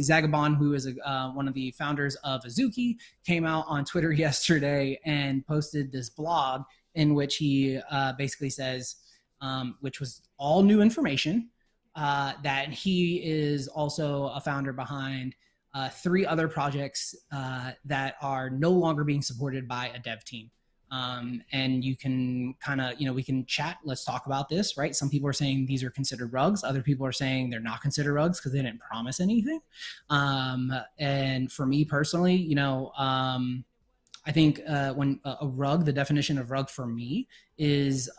Zagabon, who is one of the founders of Azuki, came out on Twitter yesterday and posted this blog in which he basically says, which was all new information, that he is also a founder behind 3 other projects that are no longer being supported by a dev team. And you can kind of, we can chat. Let's talk about this, right? Some people are saying these are considered rugs. Other people are saying they're not considered rugs because they didn't promise anything. And for me personally, I think when a rug, the definition of rug for me is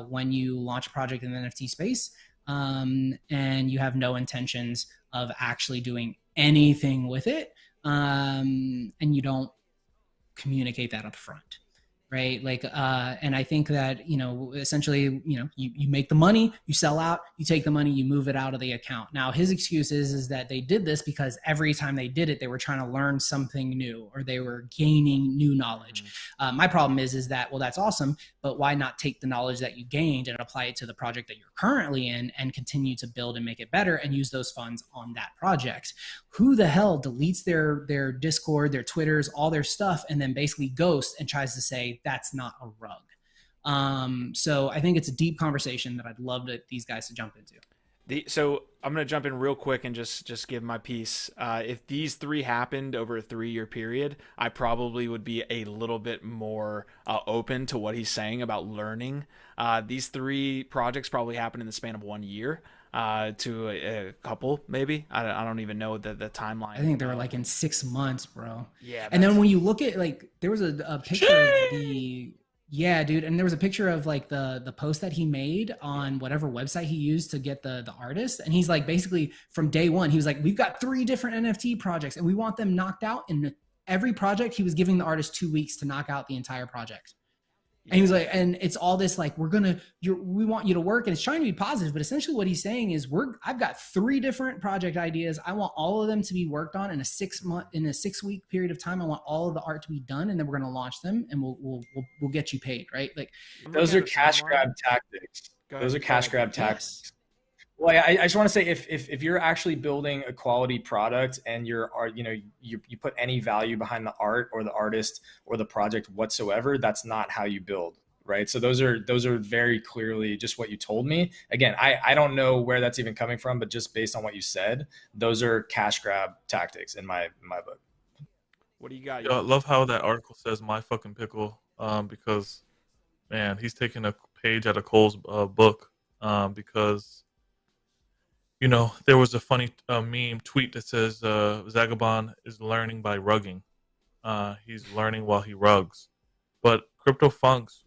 when you launch a project in the NFT space and you have no intentions of actually doing anything with it, and you don't communicate that up front. Right. Like, and I think that, essentially, you make the money, you sell out, you take the money, you move it out of the account. Now, his excuse is that they did this because every time they did it, they were trying to learn something new or they were gaining new knowledge. My problem is that, well, that's awesome, but why not take the knowledge that you gained and apply it to the project that you're currently in and continue to build and make it better and use those funds on that project? Who the hell deletes their Discord, their Twitters, all their stuff, and then basically ghosts and tries to say, that's not a rug? So I think it's a deep conversation that I'd love these guys to jump into. So I'm going to jump in real quick and just give my piece. If these 3 happened over a 3-year period, I probably would be a little bit more open to what he's saying about learning. These 3 projects probably happened in the span of 1 year. To a couple, maybe. I don't even know the timeline. I think they were like in 6 months, bro. Yeah. And then when you look at, like, there was a picture of the, yeah, dude. And there was a picture of like the post that he made on whatever website he used to get the artist. And he's like, basically from day one, he was like, we've got 3 different NFT projects and we want them knocked out. And every project he was giving the artist 2 weeks to knock out the entire project. And he was like, and it's all this like, we want you to work, and it's trying to be positive, but essentially what he's saying is I've got 3 different project ideas. I want all of them to be worked on in a 6-week period of time. I want all of the art to be done, and then we're going to launch them and we'll get you paid. Right. Like those are cash grab tactics. Those are cash grab tactics. Yes. Well, I just want to say if you're actually building a quality product and you put any value behind the art or the artist or the project whatsoever, that's not how you build, right? So those are very clearly just what you told me. Again, I don't know where that's even coming from, but just based on what you said, those are cash grab tactics in my book. What do you got? I love how that article says "my fucking pickle," because man, he's taking a page out of Cole's book, because. There was a funny meme tweet that says Zagabon is learning by rugging. He's learning while he rugs. But CryptoFunks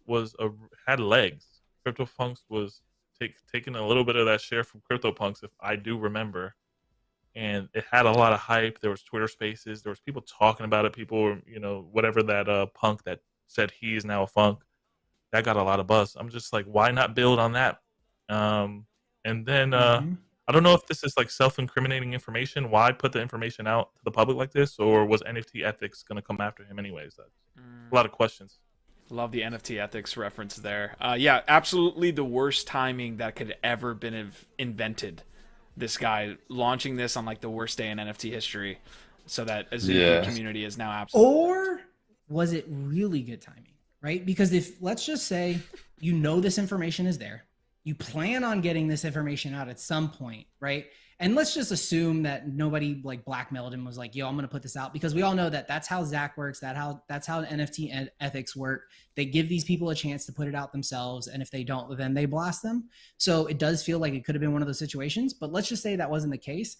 had legs. CryptoFunks was taking a little bit of that share from CryptoPunks, if I do remember. And it had a lot of hype. There was Twitter Spaces. There was people talking about it. People were, whatever that punk that said he is now a funk. That got a lot of buzz. I'm just like, why not build on that? And then... I don't know if this is like self-incriminating information. Why put the information out to the public like this? Or was NFT ethics going to come after him anyways? That's a lot of questions. Love the NFT ethics reference there. Yeah, absolutely the worst timing that could ever been invented. This guy launching this on like the worst day in NFT history. So that Azuki community is now absolutely. Or was it really good timing, right? Because let's just say, this information is there. You plan on getting this information out at some point, right? And let's just assume that nobody like blackmailed him and was like, yo, I'm going to put this out, because we all know that that's how Zach works. That's how NFT ethics work. They give these people a chance to put it out themselves. And if they don't, then they blast them. So it does feel like it could have been one of those situations, but let's just say that wasn't the case.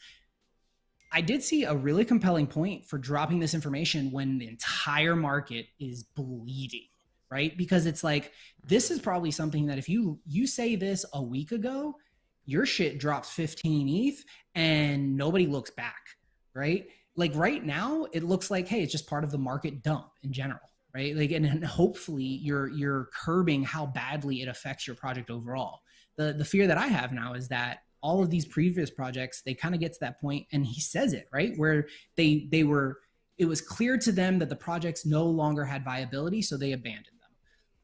I did see a really compelling point for dropping this information when the entire market is bleeding. Right? Because it's like, this is probably something that if you say this a week ago, your shit drops 15 ETH and nobody looks back, right? Like right now, it looks like, hey, it's just part of the market dump in general, right? Like, and hopefully you're curbing how badly it affects your project overall. The fear that I have now is that all of these previous projects, they kind of get to that point, and he says it, right? Where it was clear to them that the projects no longer had viability, so they abandoned them.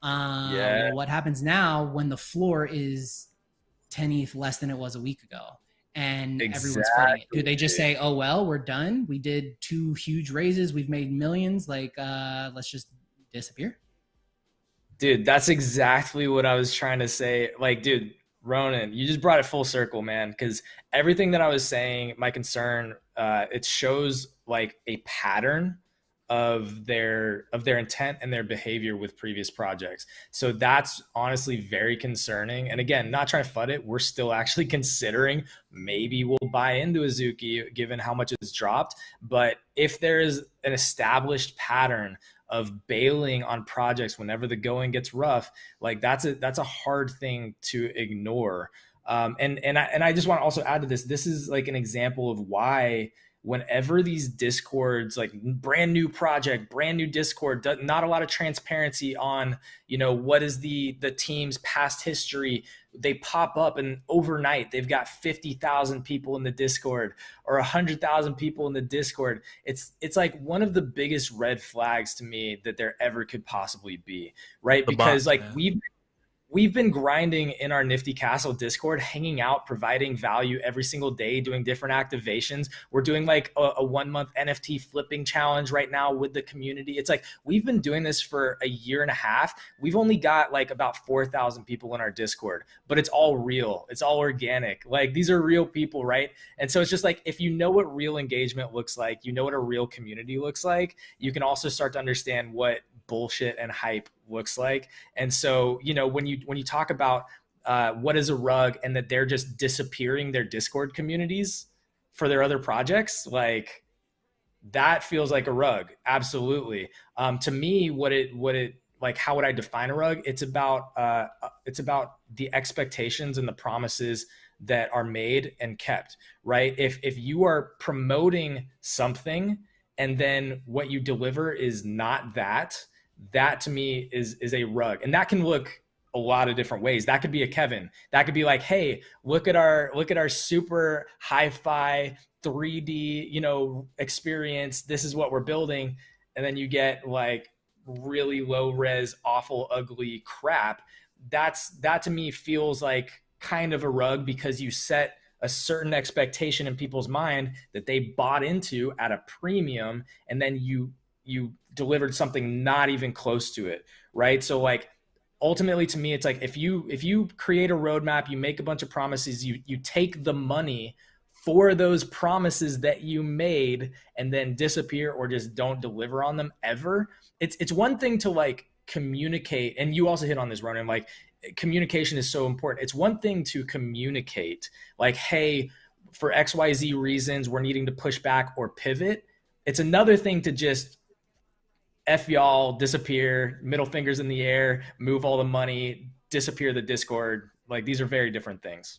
Well, what happens now when the floor is 10 ETH less than it was a week ago, and everyone's footing it? Do they just say, oh, well, we're done. We did 2 huge raises. We've made millions. Like, let's just disappear? Dude, that's exactly what I was trying to say. Like, dude, Ronan, you just brought it full circle, man. Because everything that I was saying, my concern, it shows like a pattern of their intent and their behavior with previous projects. So that's honestly very concerning. And again, not trying to FUD it, we're still actually considering maybe we'll buy into Azuki given how much it's dropped. But if there is an established pattern of bailing on projects whenever the going gets rough, like that's a hard thing to ignore. And I just want to also add to this. This is like an example of why whenever these discords, like brand new project, brand new discord, not a lot of transparency on, you know, what is the team's past history, they pop up and overnight they've got 50,000 people in the discord or 100,000 people in the discord. It's like one of the biggest red flags to me that there ever could possibly be, right? Because like we've been grinding in our Nifty Castle Discord, hanging out, providing value every single day, doing different activations. We're doing like a 1 month NFT flipping challenge right now with the community. It's like, we've been doing this for a year and a half. We've only got like about 4,000 people in our Discord, but it's all real. It's all organic. Like, these are real people, right? And so it's just like, if you know what real engagement looks like, you know what a real community looks like, you can also start to understand what bullshit and hype looks like. And so, you know, when you talk about what is a rug and that they're just disappearing their Discord communities for their other projects, like that feels like a rug. Absolutely. To me, what it like, how would I define a rug? It's about the expectations and the promises that are made and kept, right? If you are promoting something and then what you deliver is not that to me is a rug. And that can look a lot of different ways. That could be a Kevin. That could be like, hey, look at our super hi-fi 3D, you know, experience. This is what we're building. And then you get like really low res, awful, ugly crap. That to me feels like kind of a rug, because you set a certain expectation in people's mind that they bought into at a premium, and then you delivered something not even close to it, right? So like, ultimately to me, it's like, if you create a roadmap, you make a bunch of promises, you take the money for those promises that you made and then disappear or just don't deliver on them ever. It's one thing to like communicate, and you also hit on this, Ronan, like communication is so important. It's one thing to communicate like, hey, for XYZ reasons, we're needing to push back or pivot. It's another thing to just F y'all, disappear, middle fingers in the air, move all the money, disappear the Discord. Like, these are very different things.